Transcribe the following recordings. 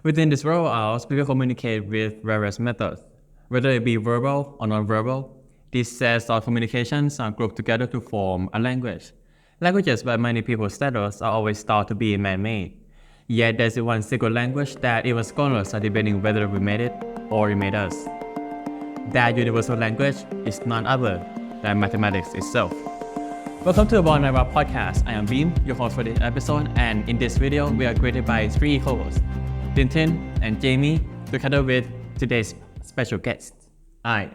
Within this rollout, people communicate with various methods, whether it be verbal or non-verbal. These sets of communications are grouped together to form a language. Languages by many people's status are always thought to be man-made. Yet there's one single language that even scholars are debating whether we made it or it made us. That universal language is none other than mathematics itself. Welcome to the Bonraiwa podcast. I am Beam, your host for this episode, and in this video, we are greeted by three co-hosts, Tintin and Jamie, together with today's special guest. Hi.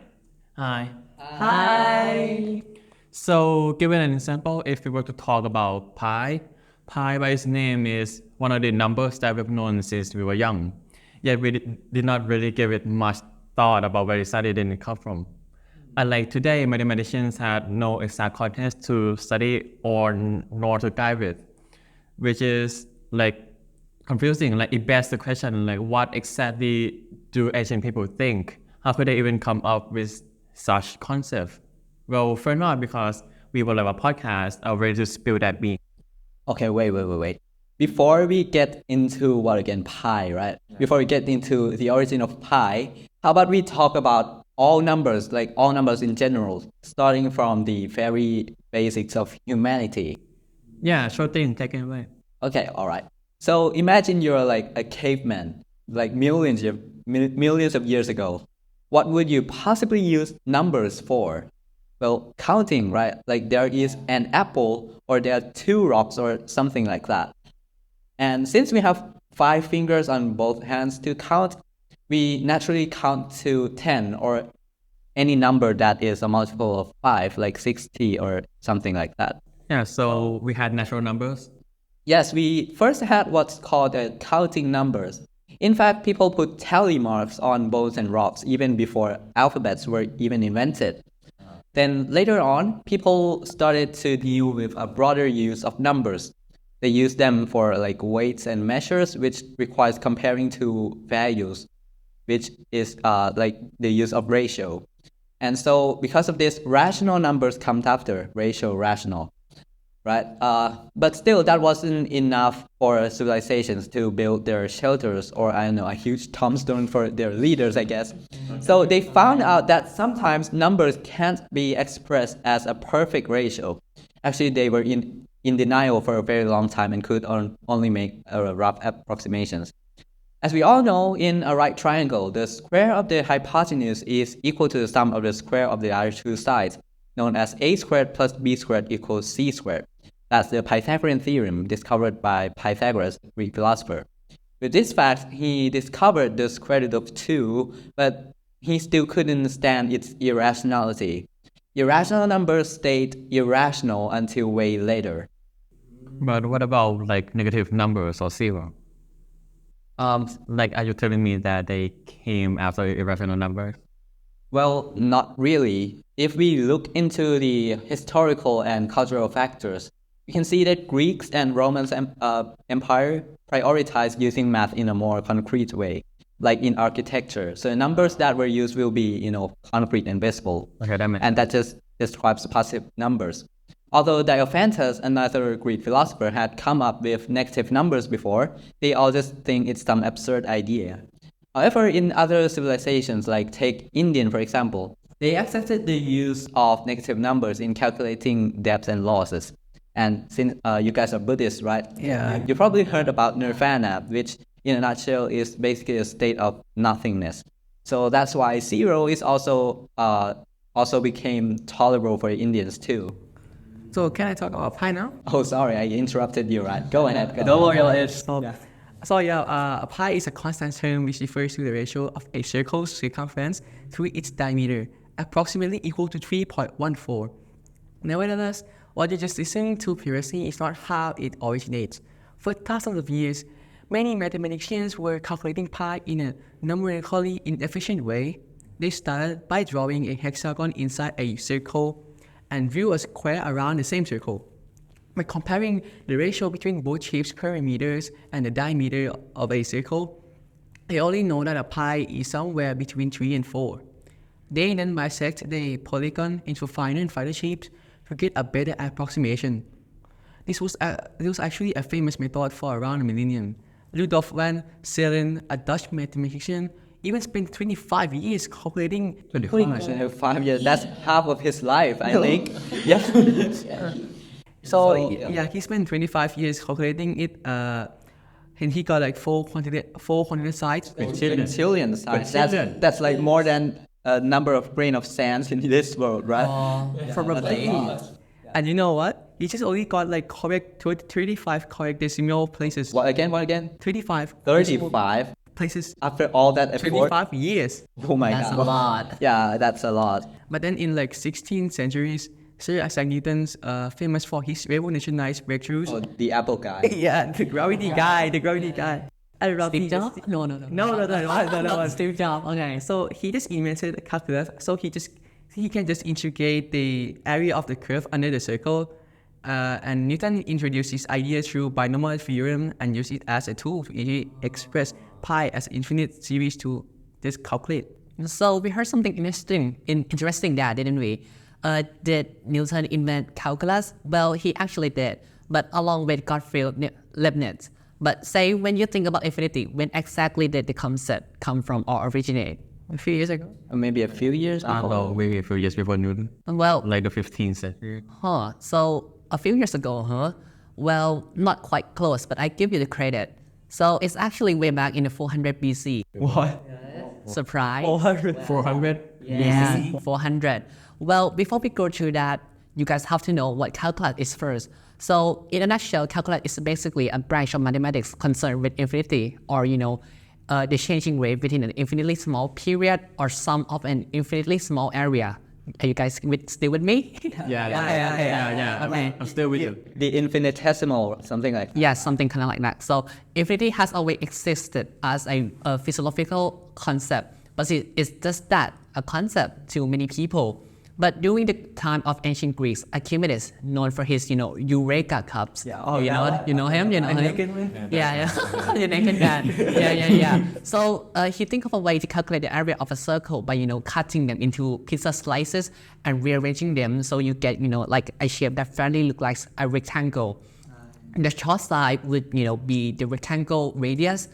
So, given an example, if we were to talk about pi by its name is one of the numbers that we've known since we were young. Yet we did not really give it much thought about where exactly did it come from. Unlike today, mathematicians had no exact context to study or nor to guide with, which is confusing. It begs the question, what exactly do ancient people think? How could they even come up with such concept? Well, fair enough, because we will have a podcast ready to spill that bean. Okay, wait. Before we get into pi, right? Yeah. Before we get into the origin of pi, how about we talk about all numbers, all numbers in general, starting from the very basics of humanity. Yeah, sure thing. Take it away. Okay, all right. So imagine you're a caveman, millions of years ago. What would you possibly use numbers for? Well, counting, right? There is an apple or there are two rocks or something like that. And since we have 5 fingers on both hands to count, we naturally count to 10 or any number that is a multiple of 5, like 60 or something like that. Yeah, so we had natural numbers? Yes, we first had what's called counting numbers. In fact, people put tally marks on bows and rocks even before alphabets were even invented. Then later on, people started to deal with a broader use of numbers. They use them for weights and measures, which requires comparing two values, which is the use of ratio. And so because of this, rational numbers come after ratio, rational, right? But still, that wasn't enough for civilizations to build their shelters or, a huge tombstone for their leaders, I guess. So they found out that sometimes numbers can't be expressed as a perfect ratio. Actually, they were in denial for a very long time and could only make rough approximations. As we all know, in a right triangle, the square of the hypotenuse is equal to the sum of the square of the other two sides, known as a squared plus b squared equals c squared. That's the Pythagorean theorem discovered by Pythagoras, the Greek philosopher. With this fact, he discovered the square root of 2, but he still couldn't stand its irrationality. Irrational numbers stayed irrational until way later. But what about negative numbers or zero? Are you telling me that they came after irrational numbers? Well, not really. If we look into the historical and cultural factors, we can see that Greeks and Roman Empire prioritized using math in a more concrete way, like in architecture. So the numbers that were used will be, concrete and visible. Okay, that makes and that just describes positive numbers. Although Diophantus, another Greek philosopher, had come up with negative numbers before, they all just think it's some absurd idea. However, in other civilizations, take Indian for example, they accepted the use of negative numbers in calculating debts and losses. And since you guys are Buddhists, right? Yeah. You probably heard about nirvana, which in a nutshell is basically a state of nothingness. So that's why zero is also became tolerable for Indians too. So can I talk about pi now? Oh, sorry, I interrupted you, right? Go ahead. Don't worry, it's not. So pi is a constant term which refers to the ratio of a circle's circumference to its diameter, approximately equal to 3.14. Nevertheless, what you just listened to previously is not how it originates. For thousands of years, many mathematicians were calculating pi in a numerically inefficient way. They started by drawing a hexagon inside a circle and drew a square around the same circle. By comparing the ratio between both shapes' perimeters and the diameter of a circle, they only know that a pi is somewhere between 3 and 4. They then bisect the polygon into finer and finer shapes to get a better approximation. This was actually a famous method for around a millennium. Rudolf van Selen, a Dutch mathematician, even spent 25 years calculating 5 years. That's half of his life, I think. Yeah. So yeah, he spent 25 years calculating it, and he got like 400 sides. Quintillion size. That's like more than a number of grain of sands in this world, right? Probably. And you know what? He just only got like 35 correct decimal places. What again? 35. 35 places. After all that effort. 25 years. Oh my That's god. a lot. Yeah, that's a lot. But then in like 16th centuries, Sir Isaac Newton's famous for his revolutionized breakthroughs. Oh, the Apple guy. Yeah, the gravity guy. I love Steve Jobs? No. No. Steve Jobs. Okay. So he just invented a calculus. So he can just integrate the area of the curve under the circle. And Newton introduced his idea through binomial theorem and used it as a tool to express pi as an infinite series to just calculate. So we heard something interesting there, didn't we? Did Newton invent calculus? Well, he actually did, but along with Gottfried Leibniz. But say, when you think about infinity, when exactly did the concept come from or originate? A few years ago. Or maybe a few years ago. No, maybe a few years before Newton, Well, like the 15th century. So a few years ago, huh? Well, not quite close, but I give you the credit. So it's actually way back in the 400 BC. What? Surprise? 400? Yeah, 400. Well, before we go through that, you guys have to know what calculus is first. So in a nutshell, calculus is basically a branch of mathematics concerned with infinity, or the changing rate within an infinitely small period or sum of an infinitely small area. Are you guys still with me? Yeah. Okay. I'm still with you. The infinitesimal, something like that. Yeah, something kind of like that. So infinity has always existed as a philosophical concept, but it's just that, a concept to many people. But during the time of ancient Greeks, Archimedes, known for his, Eureka cups. Yeah. You know him? You know him? naked one? Yeah. The naked man. Yeah. So he think of a way to calculate the area of a circle by, cutting them into pizza slices and rearranging them so you get, like a shape that fairly looks like a rectangle. The short side would, be the rectangle radius.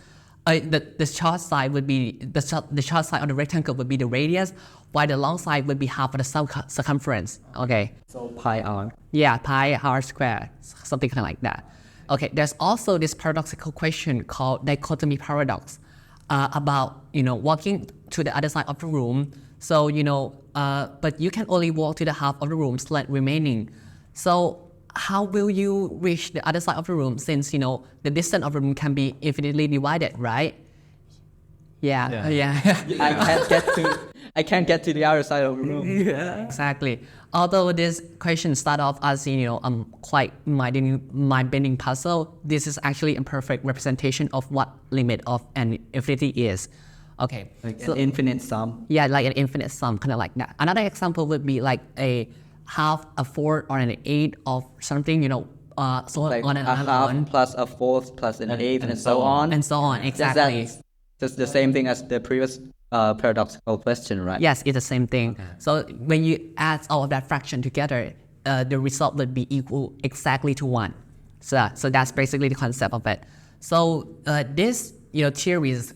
The short side would be the short side of the rectangle would be the radius, while the long side would be half of the circumference. Okay. So pi r. Yeah, pi r squared, something kind of like that. Okay. There's also this paradoxical question called dichotomy paradox, about walking to the other side of the room. So but you can only walk to the half of the room left remaining. So how will you reach the other side of the room, since the distance of the room can be infinitely divided, right? Yeah. I can't get to the other side of the room. Yeah. Exactly. Although this question start off as quite mind-bending puzzle, this is actually a perfect representation of what limit of an infinity is. Okay. Like an infinite sum. Yeah, like an infinite sum, kind of like that. Another example would be like a half, a fourth, or an eighth of something, so Like on and a on and half on. plus a fourth plus an eighth and so on. And so on, exactly. That's the same thing as the previous paradoxical question, right? Yes, it's the same thing. So when you add all of that fraction together, the result would be equal exactly to 1. So that's basically the concept of it. So this theories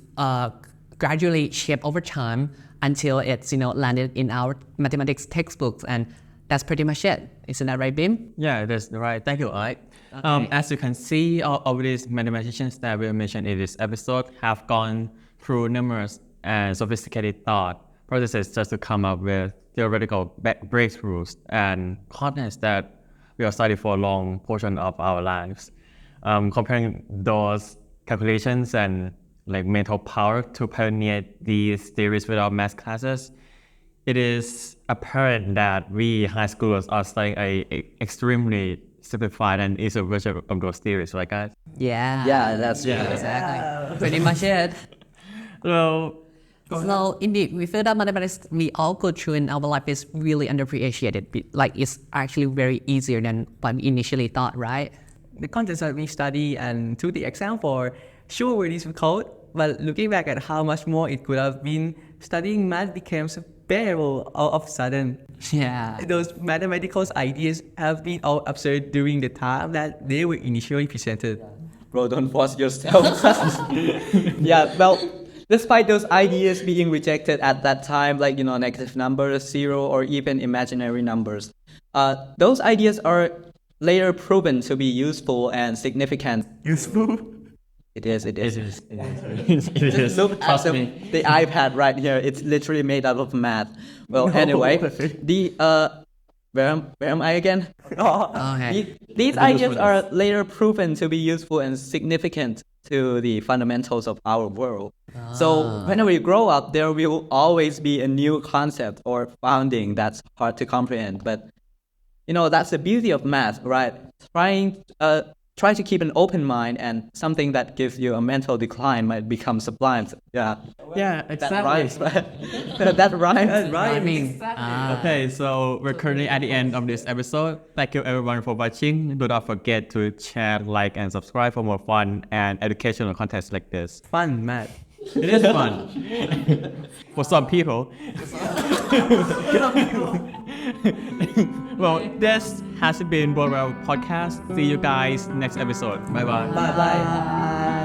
gradually shaped over time until it's landed in our mathematics textbooks, and that's pretty much it. Isn't that right, Bim? Yeah, that's right. Thank you, Ike. Okay. As you can see, all of these mathematicians that we mentioned in this episode have gone through numerous and sophisticated thought processes just to come up with theoretical breakthroughs and concepts that we have studied for a long portion of our lives. Comparing those calculations and mental power to pioneer these theories with our math classes, it is apparent that we high schoolers are studying a extremely simplified and easy version of those theories, right, guys? Yeah. Yeah, that's Yeah. right. Exactly. Pretty much it. So, So indeed, we feel that mathematics we all go through in our life is really underappreciated. Like it's actually very easier than what we initially thought, right? The concepts that we study and to the exam for sure were difficult, but looking back at how much more it could have been, studying math became so bearable all of a sudden. Yeah. Those mathematical ideas have been all absurd during the time that they were initially presented. Bro, don't force yourself. Yeah, well, despite those ideas being rejected at that time, like, negative numbers, zero, or even imaginary numbers, those ideas are later proven to be useful and significant. Useful? It is. It is. Look at Trust me. the iPad right here. It's literally made out of math. Well, anyway, where am I again? Okay. These ideas are later proven to be useful and significant to the fundamentals of our world. So whenever you grow up, there will always be a new concept or founding that's hard to comprehend. But that's the beauty of math, right? Try to keep an open mind, and something that gives you a mental decline might become sublime. Yeah. Yeah, That exactly. rhymes, right? That rhymes. I mean, Okay, so we're currently at the end of this episode. Thank you everyone for watching. Do not forget to share, like, and subscribe for more fun and educational contents like this. Fun, math. It is fun. For some people. Well, this has been Bonraiwa Podcast. See you guys next episode. Bye bye. Bye bye.